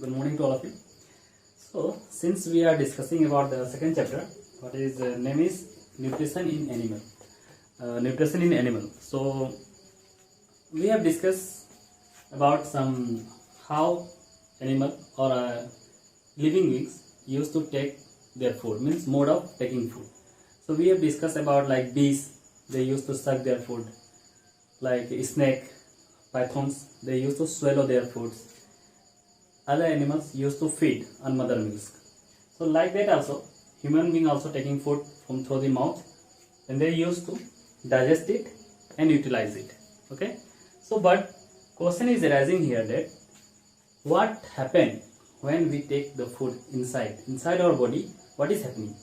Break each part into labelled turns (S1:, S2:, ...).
S1: Good morning to all of you. So, since we are discussing about the second chapter, what is name is nutrition in animal. Nutrition in animal. So, we have discussed about some how animal or living beings used to take their food, means mode of taking food. So, we have discussed about like bees, they used to suck their food, like snake, pythons, they used to swallow their foods. Other animals used to feed on mother milk. So like that also, human being also taking food from through the mouth, and they used to digest it and utilize it. Okay. So but question is arising here that what happened when we take the food inside our body? What is happening?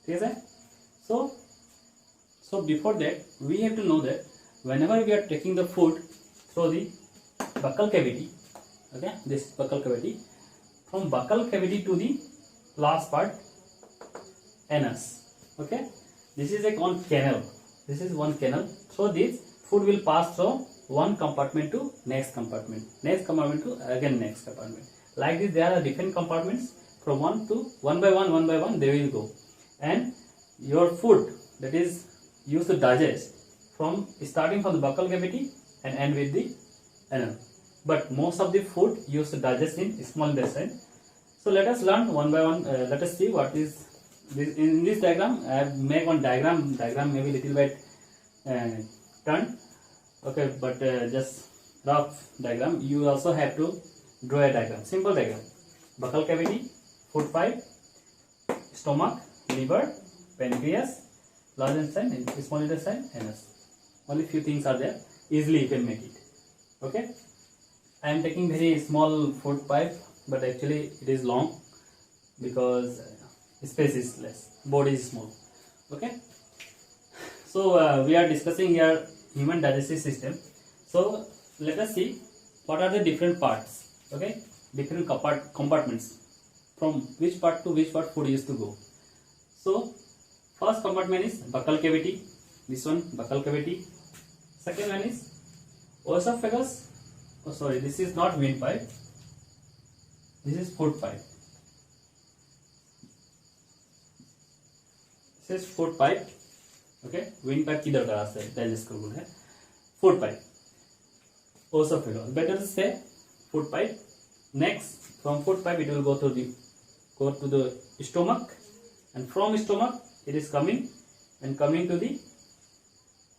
S1: Okay. So before that, we have to know that whenever we are taking the food through the buccal cavity, okay, this buccal cavity, from buccal cavity to the last part, anus, okay, this is a one canal. This is one canal. So this food will pass through one compartment to next compartment to again next compartment. Like this, there are different compartments. From one by one they will go, and your food that is used to digest from starting from the buccal cavity and end with the anal. But most of the food used to digest in small intestine. So let us learn one by one. Let us see what is this. In this diagram, I have made one diagram. Diagram may be little bit turned. Okay, but just rough diagram. You also have to draw a diagram. Simple diagram. Buccal cavity, food pipe, stomach, liver, pancreas, large intestine, small intestine, anus. Only few things are there. Easily you can make it. Okay. I am taking very small food pipe, but actually it is long because space is less, body is small. Okay. So we are discussing here human digestive system. So let us see what are the different parts. Okay, different compartments. From which part to which part food used to go. So first compartment is buccal cavity. This one buccal cavity. Second one is oesophagus. Oh, sorry, this is not windpipe. This is food pipe. This is food pipe. Okay, windpipe किधर का रास्ता है digest करना है. Food pipe. Oesophagus. Better to say food pipe. Next, from food pipe it will go to the stomach, and from stomach it is coming to the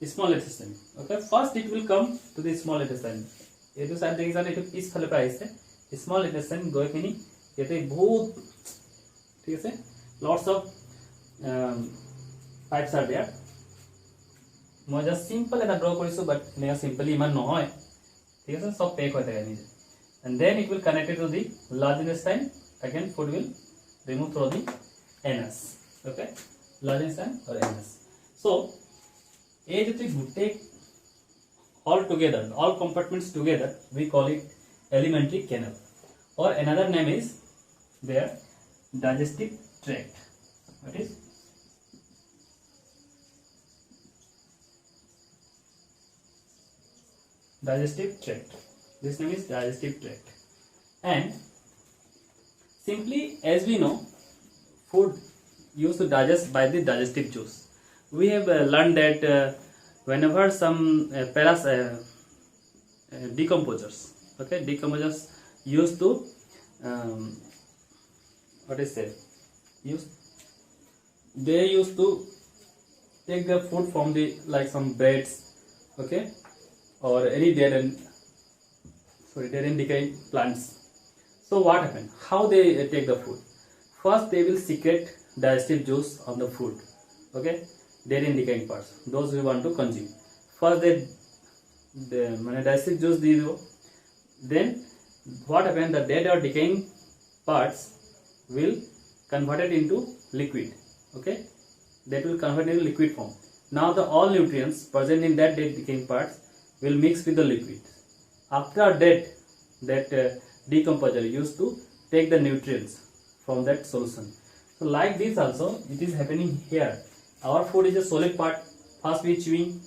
S1: small intestine. Okay, first it will come to the small intestine. ये तो शायद देखिए सारे इस फल price है small intestine गोए कि नहीं ये तो बहुत ठीक है lots of pipes are there. मैं just simple এটা draw কৰিছো but নেগা simply ইমান নহয় ঠিক আছে সব পেক হৈ থাকে নিজে and then it will connect it to the large intestine. Again food will remove through the anus. Okay, large intestine or anus. So ये जो तो Gutte all together, all compartments together, we call it alimentary canal, or another name is their digestive tract. What is digestive tract? This name is digestive tract. And simply, as we know, food used to digest by the digestive juice. We have learned that whenever some decomposers, okay, decomposers used to they used to take the food from the like some breads, okay, or any dead and decaying plants. So what happened? How they take the food? First they will secrete digestive juice on the food, okay, dead and decaying parts, those we want to consume. First they digestive juice दी दो, then what happened, the dead or decaying parts will convert it into liquid. Okay, that will convert into liquid form. Now the all nutrients present in that dead decaying parts will mix with the liquid. After that decomposer used to take the nutrients from that solution. So like this also it is happening here. Our food is a solid part. First we chewing,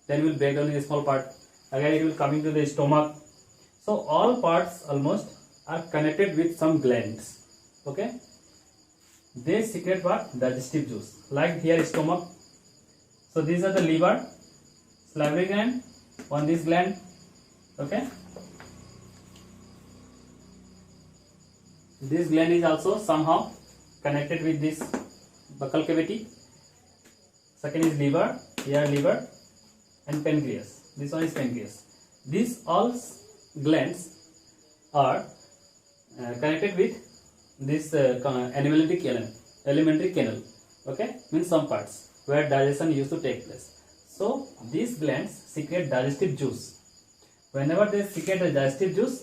S1: then we will break down in a small part. Again it will coming to the stomach. So all parts almost are connected with some glands. Okay, they secrete what? Digestive juice. Like here stomach. So these are the liver, salivary gland on this gland. Okay, this gland is also somehow connected with this buccal cavity. Second is liver, here liver, and pancreas. This one is pancreas. These all glands are connected with this alimentary canal. Okay, means some parts where digestion used to take place. So these glands secrete digestive juice. Whenever they secrete the digestive juice,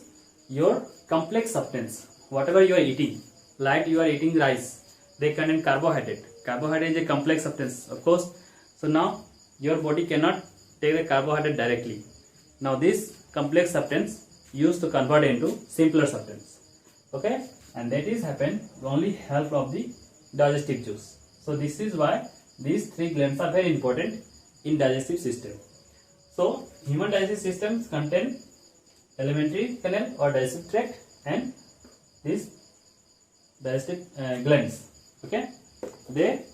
S1: your complex substance, whatever you are eating, like you are eating rice, they contain carbohydrate. Carbohydrate is a complex substance, of course. So now your body cannot take the carbohydrate directly. Now this complex substance used to convert into simpler substance. Okay, and that is happened only help of the digestive juice. So this is why these three glands are very important in digestive system. So human digestive systems contain alimentary canal or digestive tract and these digestive glands. Okay, they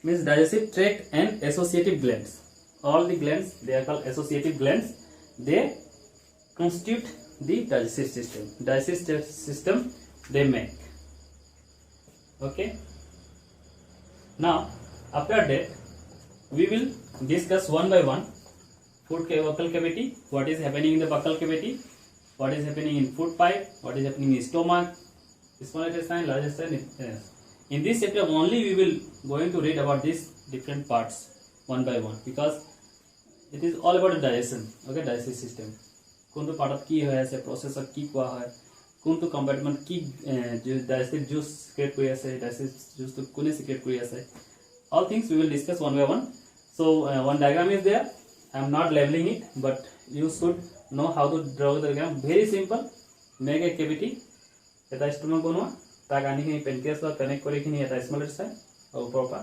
S1: means digestive tract and associative glands. All the glands, they are called associative glands. They constitute the digestive system. Digestive system they make. Okay. Now after that we will discuss one by one food buccal cavity, what is happening in the buccal cavity, what is happening in food pipe, what is happening in stomach, small intestine, large intestine. In this chapter only we will going to read about these different parts one by one, because it is all about the digestion. Okay, digestive system. কোনটো পার্টত কি হৈ আছে, প্ৰসেসত কি কোৱা হয়, কোনটো compartment কি digestive juice secret কৰি আছে, ডাইজেস্টিভ জুসটো কোনে সিক্ৰেট কৰি আছে, all things we will discuss one by one. So one diagram is there. I am not labeling it, but you should know how to draw the diagram. Very simple. Make a cavity. এটা stomach বনোৱা, তাক আনিখিনি pancreas লগত connect কৰি খিনি এটা small ইনটেষ্টাইন আৰু ওপৰৰ পৰা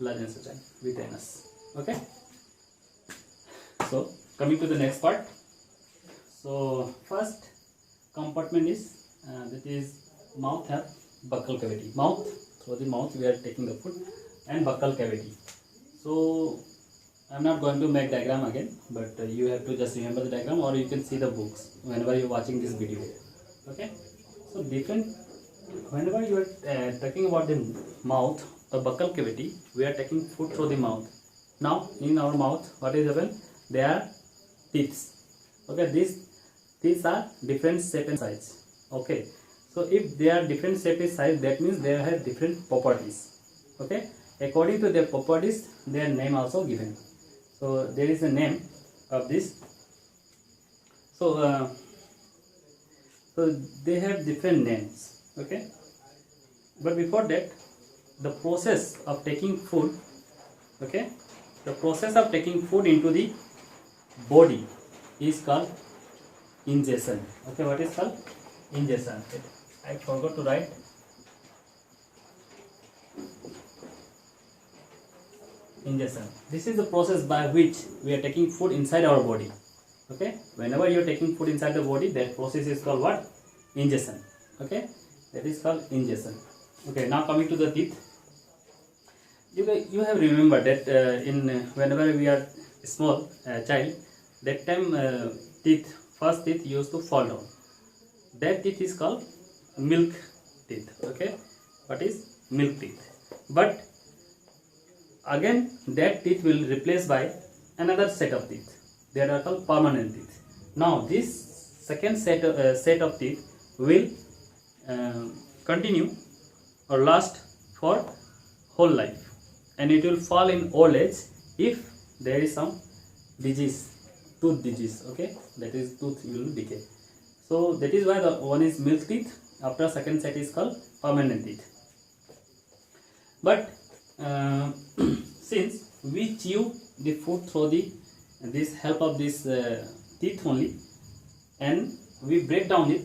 S1: large ইনটেষ্টাইন with anus. Okay. So coming to the next part. So first compartment is that is mouth and buccal cavity. Mouth, through the mouth we are taking the food, and buccal cavity. So I am not going to make diagram again, but you have to just remember the diagram, or you can see the books whenever you are watching this video. Okay. So different, whenever you are talking about the mouth, the buccal cavity, we are taking food through the mouth. Now in our mouth, what is happened? There are teeth. Okay, these teeth are different shape and size. Okay, so if they are different shape and size, that means they have different properties. Okay, according to their properties, their name also given. So there is a name of this. So so they have different names. Okay, but before that, the process of taking food, okay, the process of taking food into the body is called ingestion. Okay, what is called ingestion? I forgot to write. Ingestion. This is the process by which we are taking food inside our body. Okay, whenever you are taking food inside the body, that process is called what? Ingestion. Okay, that is called ingestion. Okay, now coming to the teeth. You have remembered that whenever we are small child, that time first teeth used to fall down. That teeth is called milk teeth. Okay, what is milk teeth? But again that teeth will replace by another set of teeth. They are called permanent teeth. Now this second set of teeth will continue or last for whole life, and it will fall in old age if there is some disease, tooth disease. Okay, that is tooth will decay. So that is why the one is milk teeth, after second set is called permanent teeth. But since we chew the food through this help of this teeth only, and we break down it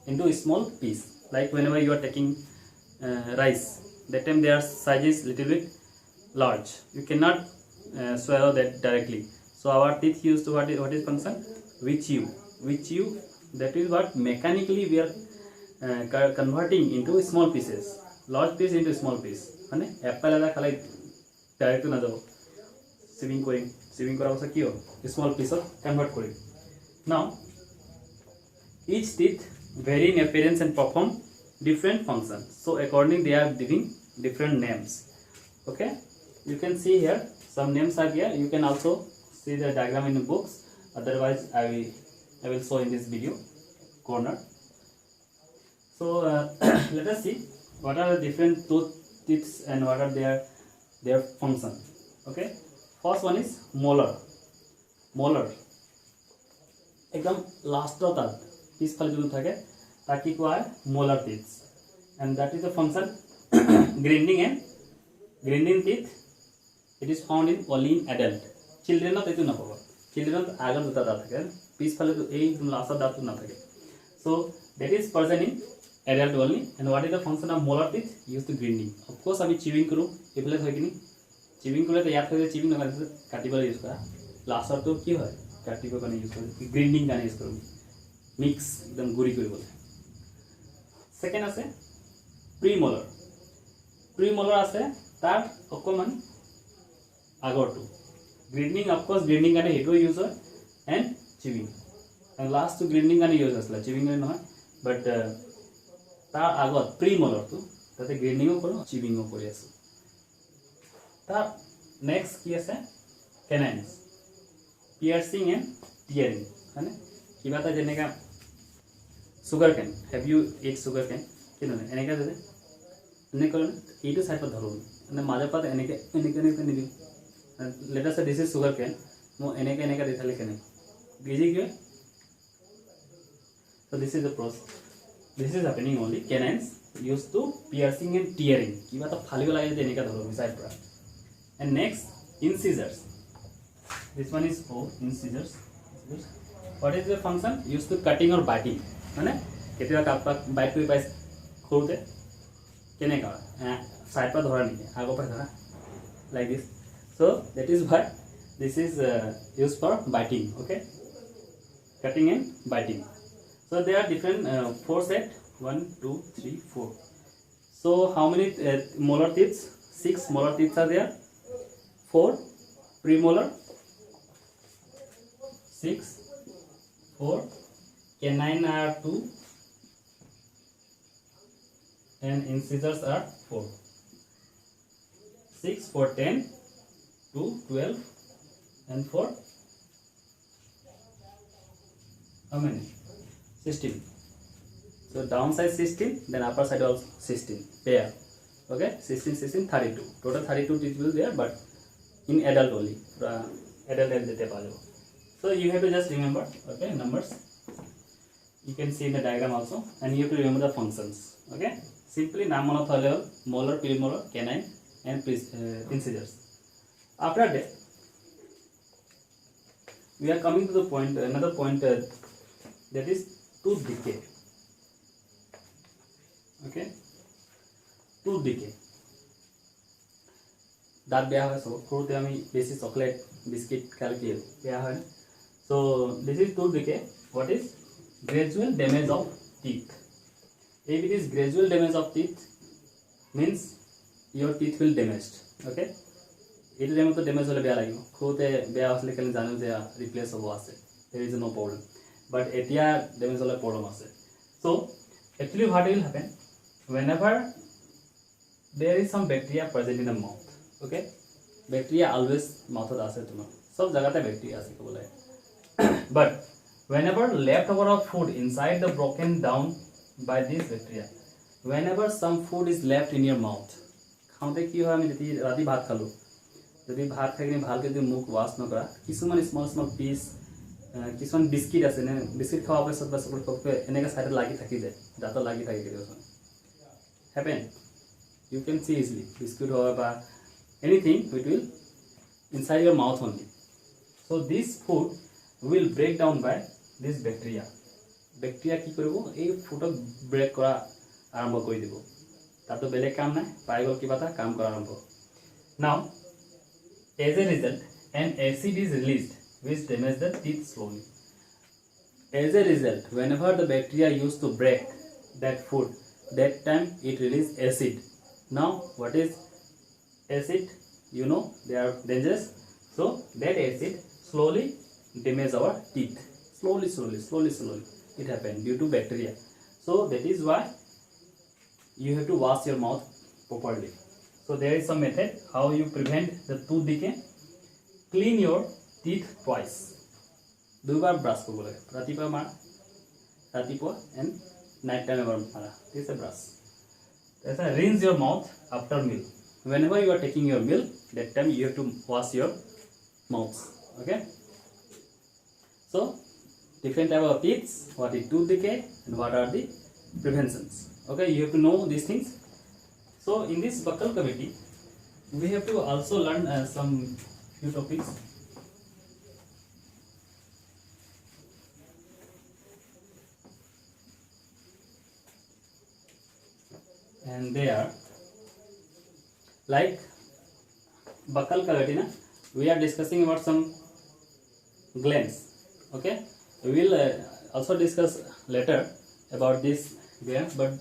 S1: into a small piece, like whenever you are taking rice, that time their size is little bit large, you cannot swallow that directly. So our teeth used to what is function? We chew. which you, that is what mechanically we are converting into small pieces, large piece into small piece. মানে Apple এটা খালে direct না যাব, সিভিং কৰাৰ পাছত কি হ'ব, small পিছত convert Karim. Now each teeth vary in appearance and perform different functions, so according they are giving different names. Okay, you can see here some names are here. You can also see the diagram in the books, otherwise I will show in this video corner. So let us see what are the different teeth and what are their function. Okay, first one is molar. एकदम लास्टত পিছফালে যোনটো থাকে তাক কি কোৱা হয়, molar teeth, and that is the function. grinding teeth, it is found in only in adult. Childrenত এইটো নাপাব, childrenত আগত দুটা দাঁত থাকে, পিছফালে এই লাস্টৰ দাঁতটো নাথাকে. So that is present in adult only. And what is the function of molar teeth? Used to grinding. Of course আমি chewing কৰো, এইফালে হয় কিনি chewing কৰিলে তো ইয়াত হয় chewing নকৰে, কাটিবলৈ ইউজ কৰা, লাস্টৰটো কি হয় কাটিবৰ কাৰণে ইউজ কৰোঁ, গ্ৰাইণ্ডিং কাৰণে ইউজ কৰোঁ, মিক্স একদম গুড়ি কৰিবলৈ. সেকেন্ড আছে প্ৰিমলাৰ আছে, তাৰ অকণমান আগৰটো গ্ৰাইণ্ডিং, অফক'ৰ্ছ গ্ৰাইণ্ডিং কাৰণে সেইটো ইউজ হয়, এণ্ড চিউইং, এণ্ড লাষ্টটো গ্ৰাইণ্ডিং কাৰণে ইউজ হৈছিলে, চিউইং কাৰণে নহয়. বাট তাৰ আগত প্ৰিমলাৰটো তাতে গ্ৰাইণ্ডিঙো কৰোঁ, চিউইঙো কৰি আছোঁ. তাৰ নেক্সট কি আছে, কেনাইন্স, পিয়াৰ্চিং এণ্ড টিয়াৰিং. হয়নে, কিবা এটা যেনেকৈ সুগাৰ কেন, হেভ ইউ ইট সুগাৰ কেন, কি নহয় এনেকৈ যদি এনেকৈ এইটো চাইডত ধৰোঁ, মানে মাজৰ পাত এনেকৈ নিদিওঁ. Let us this is sugar কেন, মই এনেকৈ দি থালে কেনে বিজি কি হয়. So this is the process. This is happening only canines used to piercing and tearing. কিবা এটা ফালিব লাগে যে এনেকৈ ধৰোঁ বিচাইড পৰা. And next, incisors. This one is incisors. What is the function? Used to cutting or biting. মানে কেতিয়াবা কাপড় বাইট কৰি পাইছে সৰুতে কেনেকুৱা সাইড পৰা ধৰা নেকি, আগৰ পৰা ধৰা, like this. So that is why this is used for biting. Okay, cutting and biting. So there are different 4 set, 1 2 3 4. So how many molar teeth? 6 molar teeth are there. 4 premolar, 6 4 canine are 2, and incisors are 4. 6 4 10 2 12 and 4 how many, 16. So downside 16, then upper side also 16 pair. Okay, 16 16 32, total 32 teeth will there, but in adult only, adult and the palo. So you have to just remember, okay, numbers. You can see in the diagram also, and you have to remember the functions. Okay, simply naam mona thale molar, premolar, canine and incisors. After that we are coming to the point, another point, that is tooth decay. Okay, tooth decay, দাঁত বেয়া হয়, সৰুতে আমি বেছি chocolate biscuit খালে কি বেয়া হয়. So this is tooth decay. What is gradual damage of teeth? If it is gradual damage of teeth, means your teeth will damaged. Okay, এইটো টাইমতো ডেমেজ হ'লে বেয়া লাগিব, সৰুতে বেয়া হৈছিলে কেলে জানো যে ৰিপ্লেচ হ'ব আছে, there is no problem, but এতিয়া ডেমেজ হ'লে প্ৰব্লেম আছে. So actually what will happen, whenever there is some bacteria present in the mouth. Okay, bacteria always mouth আছে, তোমাৰ সব জায়গাতে bacteria আছে ক'ব লাগে. But whenever leftover of food inside the broken down by this bacteria, whenever some food is left in your mouth, খাওঁতে কি হয়, আমি যদি ৰাতি ভাত খালো, যদি ভাত খাই কিনে ভালকৈ যদি মুখ ৱাছ নকৰা, কিছুমান স্মল পিচ, কিছুমান বিস্কিট আছে নে, বিস্কিট খোৱাৰ পাছত বা চকলেট খোৱাৰ এনেকৈ চাইডত লাগি থাকি যায়, দাঁতত লাগি থাকে কেতিয়াবা happen. You can see easily biscuit or anything which will inside your mouth only. So this food will break down by this bacteria. Bacteria কি কৰিব, এই ফুডক ব্ৰেক কৰা আৰম্ভ কৰি দিব, তাতো বেলেগ কাম নাই, পাই গ'ল কিবা এটা কাম কৰা আৰম্ভ. Now as a result an acid is released which damages the teeth slowly. As a result, whenever the bacteria used to break that food, that time it release acid. Now what is acid? You know they are dangerous. So that acid slowly damage our teeth. Slowly it happens due to bacteria. So that is why you have to wash your mouth properly. So there is some method how you prevent the tooth decay. Clean your teeth twice. দুইবার brush করব লাগে, রাতিপুৱা মাৰা, রাতিপুৱা and night time এবাৰ মাৰা, ঠিক আছে brush. That's why rinse your mouth after meal. Whenever you are taking your meal, that time you have to wash your mouth. Okay. So different type of teeth, what is tooth decay and what are the preventions. Okay, you have to know these things. So in this buccal cavity, we have to also learn some few topics. And they are like buccal cavity. We are discussing about some glands. Okay, we will also discuss later about this glands, but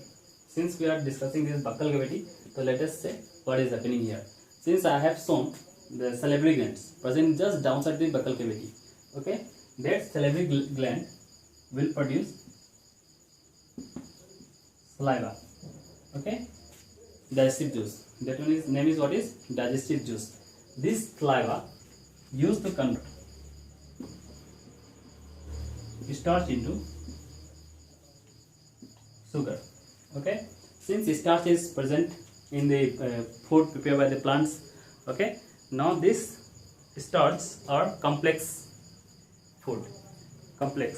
S1: since we are discussing this buccal cavity, so let us say what is happening here. Since I have shown the salivary glands present just downside the buccal cavity, okay, that salivary gland will produce saliva. Okay, digestive juice. That one is name is what is digestive juice. This saliva used to convert starch into sugar. Okay, since starch is present in the food prepared by the plants, okay, now this starch are complex food. Complex.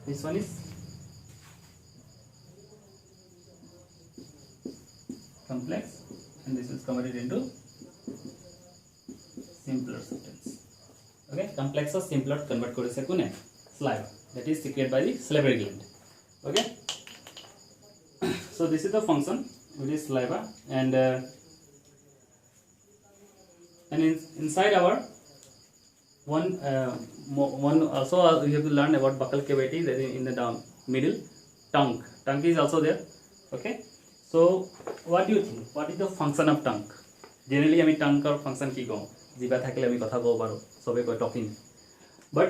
S1: This one is complex and this is converted into simpler substance. Okay, complex or simpler convert korise kune saliva, that is secreted by the salivary gland. Okay, so this is the function with this saliva, and inside our one also we have to learn about buccal cavity, that is in the down middle tongue. Tongue is also there. Okay, so what do you think, what is the function of tongue? Generally আমি tongue function কি কওঁ, জিভা থাকিলে আমি কথা ক'ব পাৰোঁ, সবে কয় টকিং, বাট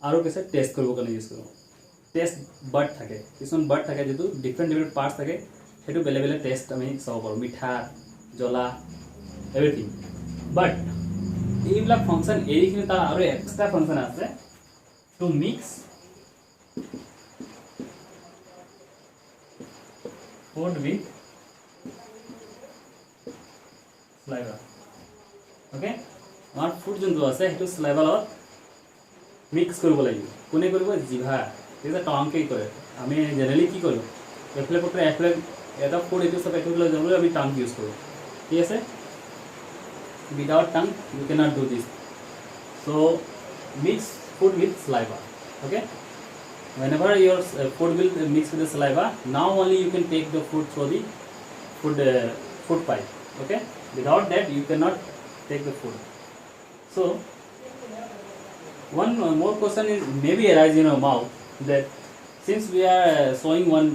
S1: আৰু কিছু টেষ্ট কৰিব কাৰণে ইউজ কৰোঁ. টেষ্ট বাৰ্ড থাকে, কিছুমান বাৰ্ড থাকে যিটো ডিফাৰেণ্ট পাৰ্টছ থাকে, সেইটো বেলেগ বেলেগ টেষ্ট আমি চাব পাৰোঁ, মিঠা, জ্বলা, এভৰিথিং. বাট এইবিলাক ফাংচন এৰি কিনে তাৰ আৰু এক্সট্ৰা ফাংচন আছে, to mix food with saliva. Okay, our food যোনটো আছে সেইটো saliva লগত মিক্স কৰিব লাগিব. কোনে কৰিব? জিভা, ঠিক আছে, টংকে কৰে. আমি জেনেৰেলি কি কৰোঁ, এফালে পটে এফালে এটা ফুড এইটো সব এইটো লৈ যাবলৈ আমি টাং ইউজ কৰোঁ, ঠিক আছে. Without tongue you cannot do this. So mix food with saliva. Okay, whenever your food will mix with the saliva, now only you can take the food through the food pipe. Okay, without that you cannot take the food. So one more question is maybe arise in your mouth, that since we are showing one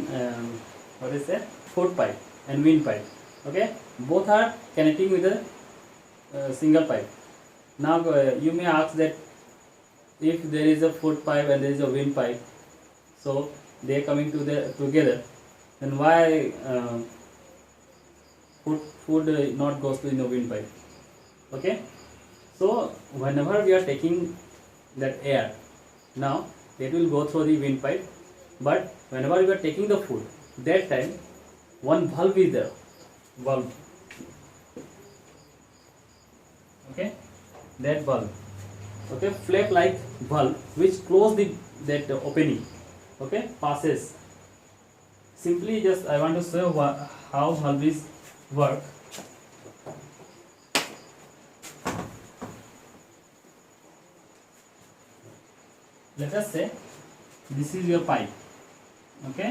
S1: what is that, food pipe and wind pipe. Okay, both are connecting with a single pipe. Now you may ask that if there is a food pipe and there is a wind pipe, so they are coming together, then why food not goes to the wind pipe? Okay, so whenever we are taking that air, now it will go through the wind pipe, but whenever we are taking the food, that time one valve is there, valve. Okay, that valve, okay, flap like valve which close that opening. Okay, passes. Simply just I want to show how valves work. Let us say this is your pipe. Okay,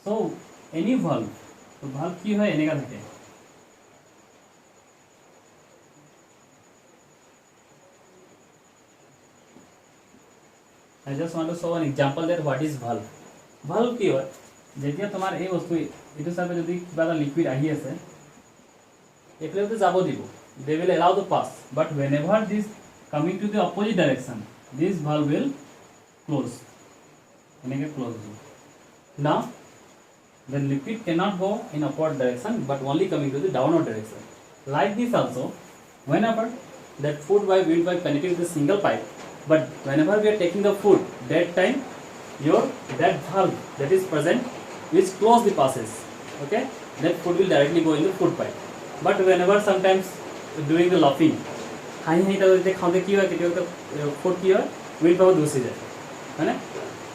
S1: so any valve, so valve কি হয় এনেকা থাকে, I just want to show an example that what is valve. Valve কি হয় যেতিয়া তোমাৰ এই বস্তু এটো সাইডে যদি কিবা এটা লিকুইড আহি আছে একলেতে যাব দিব, they will allow to pass, but whenever this coming to the opposite direction, this valve will close, enake close. Now the liquid cannot go in upward direction but only coming to the downward direction. Like this also, whenever that food pipe wind pipe connected with a single pipe, but whenever we are taking the food, that time that valve that is present which close the passage, okay, that food will directly go in the food pipe. But whenever sometimes during the laughing হাঁহি হাঁহি তাতে খাওঁতে কি হয় কেতিয়াবা food কি হয় wind পাইপত Gucci যায় হয়নে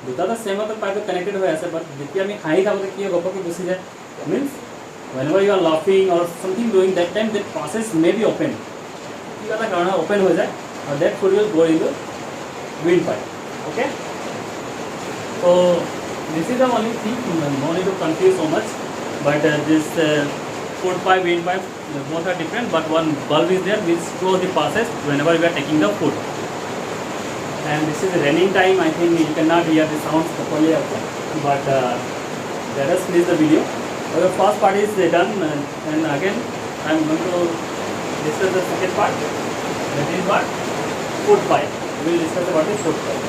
S1: দুটাটা সেমত পাইপত কানেক্টেড হৈ আছে বাট যেতিয়া আমি হাঁহি থাকোঁতে কি হয় গপকৈ গুচি যায় means whenever you are laughing or something doing that time that process may be open কিবা এটা কাৰণে open হৈ যায় and that food will go in the wind pipe. Okay, so this is the only thing, no need to confuse so much, but this food pipe, wind pipe, both are different, but one valve is there which close the passage whenever we are taking the food. And this is raining time, I think you cannot hear the sounds properly, but let us finish the video. The first part is done, and again I am going to discuss the second part, that is what? Food pipe. We will discuss about the food pipe.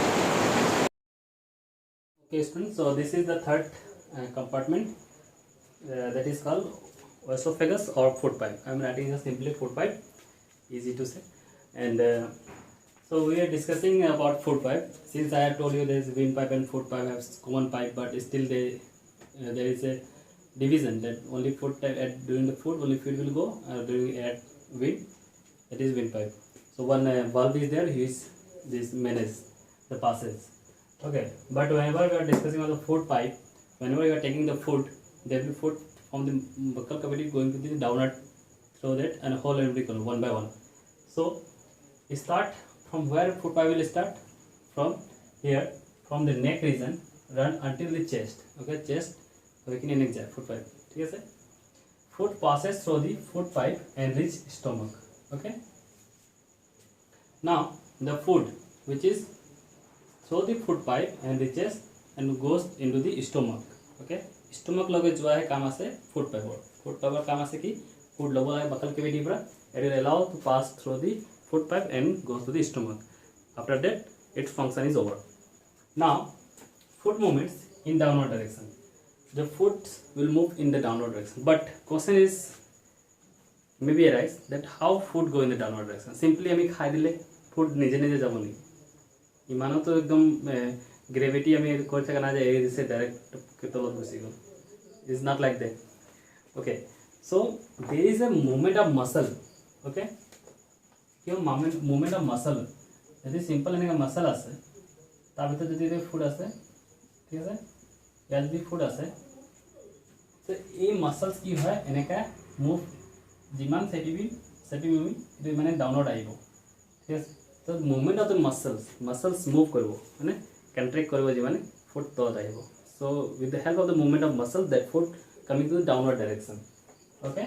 S1: Okay students, so this is the third compartment that is called esophagus or food pipe. I am writing just simply food pipe, easy to say. And so we are discussing about food pipe. Since I have told you there is wind pipe and food pipe have common pipe, but still there is a division that only food during the food only food will go, during at wind that is wind pipe. So one valve is there, which this manage the passage. Okay, but whenever we are discussing about the food pipe, whenever you are taking the food, there will be food from the buccal cavity going to the downward, so that and whole will be one by one. So start from where food pipe will start, from here, from the neck region run until the chest. Okay, chest awakening neck jab food pipe. ठीक है, food passes through the food pipe and reach stomach. Okay, now the food which is through the food pipe and reaches and goes into the stomach. Okay, stomach लगे जो है काम आसे food pipe काम आसे कि food लोगों है buccal cavity पर it will allow to pass through the food pipe and goes to the stomach. After that its function is over. Now food movements in downward direction. The food will move in the downward direction, but question is maybe arise that how food go in the downward direction. Simply আমি খাই দিলে food নিজে নিজে যাব নি ইমানো তো একদম গ্রেভিটি আমি করে থাকা না যায় এই দিছে ডাইরেক্ট তলত গুছি গল is not like that okay so there is a movement of muscle okay কিয় मूवमेंट ऑफ मसल যদি সিম্পল এনেকা मसल আছে তাৰ ভিতৰত যদি ফুড আছে ঠিক আছে ইয়াত যদি ফুড আছে তো এই মাসলস কি হয় এনেকা মুভ যিমান সেটিবি এটো মানে ডাউনৱার্ড আহিব ঠিক আছে तो movement of the muscles move करो है कंट्रैक्ट करो जी माने फुट तो आइबो so with the help of the movement of muscle that food coming to the downward direction okay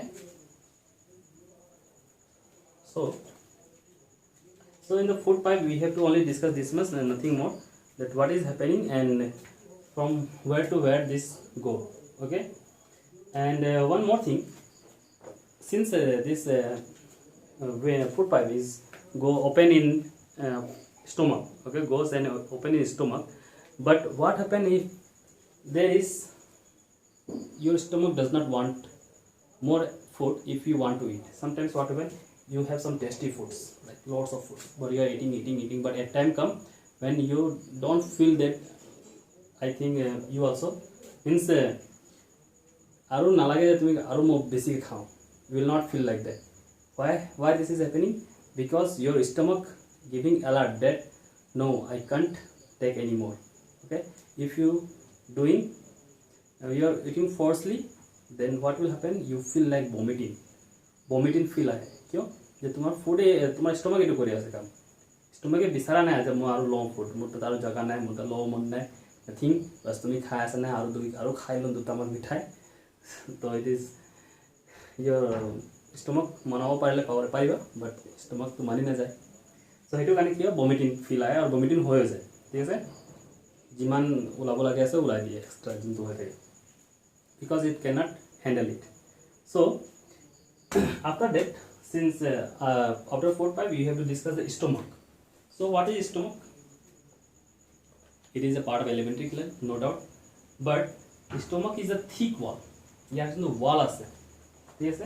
S1: so in the food pipe we have to only discuss this much and nothing more, that what is happening and from where to where this go. Okay, and one more thing, since this food pipe is go open in stomach, okay, goes and open in stomach, but what happen if there is your stomach does not want more food if you want to eat. Sometimes what happen, you have some tasty foods like lots of food but you are eating, but at time come when you don't feel that, I think you also means aru nalage je tumi aru mo beshi khao, you will not feel like that. Why this is happening? Because your stomach giving alert that no, I can't take anymore. Okay, if you doing you are eating forcefully, then what will happen, you feel like vomiting feel आए क्यों जे तुम्हार food तुम्हार stomach एटू करि आसे काम stomach ए बिसारा ना जे मो आरो लो फूड मोर तो तारो जगह ना मोर तो लो मन ना थिंग बस तुमी खाय आसे ना आरो खाइ लो दुटा मन मिठाई तो इट इज योर स्टमक मनाव पारिले पारिबा बट स्टमक तो मानि ना जाए, सो हेतु कारण कि वोमिटिंग फील आए और वोमिटिंग हो जाए ঠিক আছে যিমান ওলাব লাগে আছে ওলাই দিয়ে এক্সট্ৰা যোনটো হৈ থাকে because it cannot handle it. So after that, since after 4 5 you have to discuss the stomach. So what is stomach? It is a part of alimentary gland, no doubt, but stomach is a thick wall. ইয়াৰ যোনটো wall আছে ঠিক আছে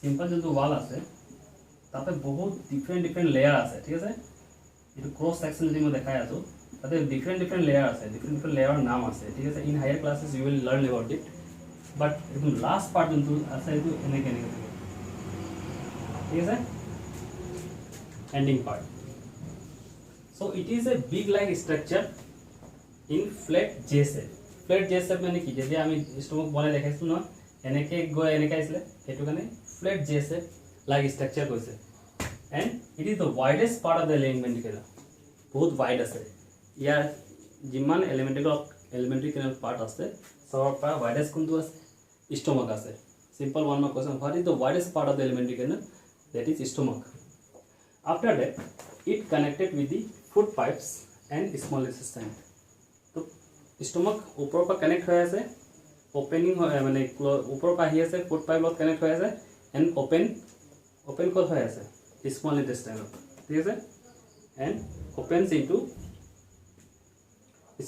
S1: simple যোনটো wall আছে তাতে বহুত different layer আছে ঠিক আছে এইটো ক্রস সেকশন যদি মই দেখাই আছো তাতে ডিফারেন্ট লেয়ার আছে ডিফারেন্ট লেয়াৰৰ নাম আছে ঠিক আছে in higher classes you will learn about it, but একদম লাস্ট পার্ট যোনটো আছে এইটো এনেকে থাকে ঠিক আছে ending part. So it is a big like structure in flat J shape. Flat J shape মানে কি যদি আমি স্টমাক বলে দেখাইছো না এনেকে গৈ এনেকে আইছিলে সেইটো কাৰণে flat J shape like structure কৈছে and it is the widest part of the alimentary canal. বহুত wide আছে ইয়াৰ যিমান elementary canal part আছে সবৰ পৰা widest কোনটো আছে stomach আছে simple one more question, what is the widest part of the alimentary canal? That is stomach. After that it connected with the food pipes and small intestine. तो stomach ऊपर पर connect হৈ আছে opening মানে ऊपर पर আহি আছে food pipe লগত connect হৈ আছে and open কত হৈ আছে small intestine ঠিক আছে and opens into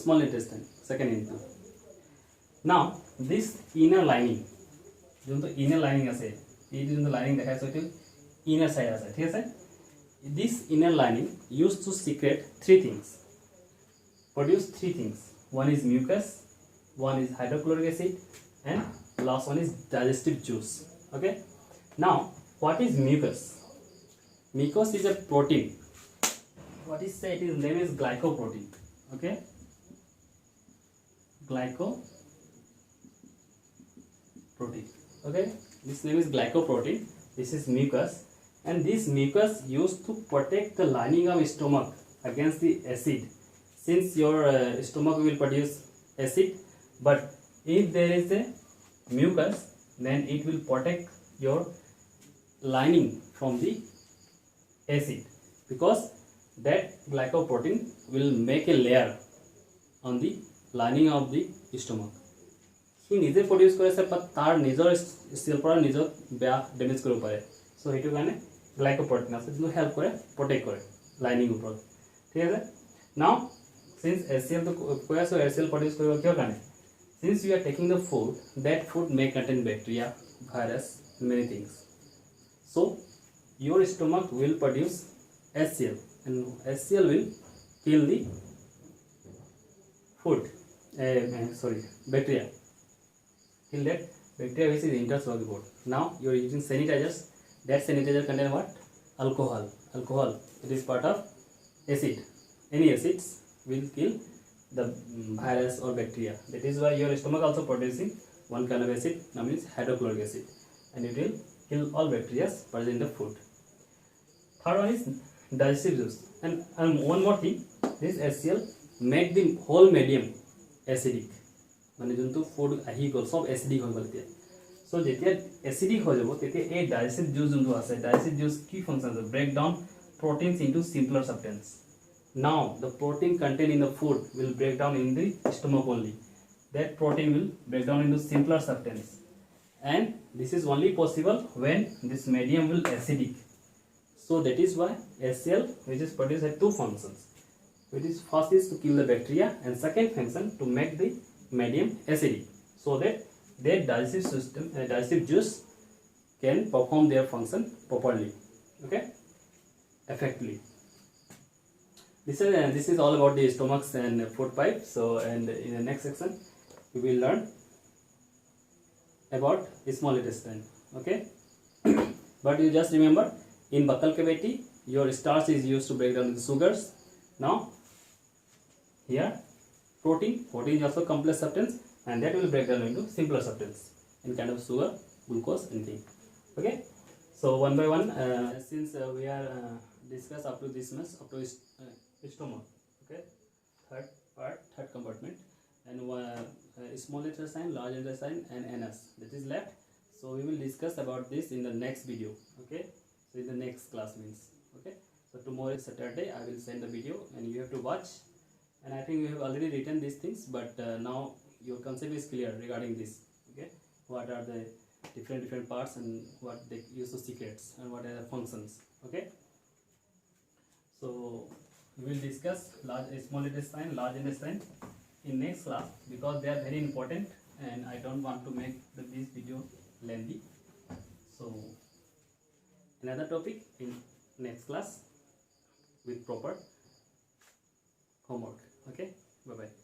S1: small intestine second into. Now this inner lining যোনটো inner lining আছে এই যোনটো lining দেখাইছো এইটো inner side আছে ঠিক আছে this inner lining used to secrete produce three things. One is mucus, one is hydrochloric acid, and last one is digestive juice. Okay, now what is mucus? Mucus is a protein. What is said its name is glycoprotein. Okay, glycoprotein. Okay, this name is glycoprotein. This is mucus, and this mucus used to protect the lining of stomach against the acid. Since your stomach will produce acid, but if there is a mucus, then it will protect your lining from the acid, because that glycoprotein will make a layer on the lining of the stomach. He নিজে produce কৰে আছে but তাৰ নিজৰ sell পৰা নিজৰ বেয়া damage কৰিব পাৰে সো হেতু কাৰণে গ্লাইকোপ্রোটিন আছে যোনটো হেল্প কৰে প্ৰটেক্ট কৰে লাইনিং ওপৰত ঠিক আছে নাও since HCl to so HCl produce কৰিব কিয় কাৰণে since you are taking the food, that food may contain bacteria, virus, many things, so your stomach will produce HCl and HCl will kill the food bacteria, kill that bacteria which is intersoluble. Now you are using sanitizers. That sanitizer contain what? Alcohol. It is part of acid. Any acids will kill the virus or bacteria. That is why your stomach also producing one kind of acid, named is hydrochloric acid, and it will kill all bacteria present in the food. Third one is digestive juice, and one more thing, this HCl make the whole medium acidic. মানে যোনটো food আহি গল সব acidic হৈ গল এতিয়া so যেতিয়া acidic হৈ যাব তেতিয়া এই ডাইজেস্টিভ জুস যোনটো আছে ডাইজেস্টিভ জুস কি ফাংশন আছে break down proteins into simpler substance. Now the protein contained in the food will break down in the stomach only. That protein will break down into simpler substance, and this is only possible when this medium will acidic. So that is why HCl, which is produced, has two functions. Which is first is to kill the bacteria, and second function to make the medium acidic, so that their digestive system, digestive juice can perform their function properly. Okay, effectively. This is all about the stomachs and food pipe. So, and in the next section, we will learn about small intestine. Okay, but you just remember, in buccal cavity, your starch is used to break down the sugars. Now, here, protein is also complex substance, and that will break down into simpler substance in kind of sugar, glucose, anything. Okay, so one by one, since we are discussed up to this much, up to stomach. Okay, third compartment, and small intestine, large intestine, and anus, that is left. So we will discuss about this in the next video. Okay, so in the next class means. Okay, so tomorrow is Saturday, I will send the video and you have to watch, and I think you have already written these things, but now your concept is clear regarding this. Okay, what are the different parts and what they use the secrets and what are the functions. Okay, so we will discuss small intestine, large intestine in next class, because they are very important and I don't want to make this video lengthy. So another topic in next class with proper homework. Okay, bye bye.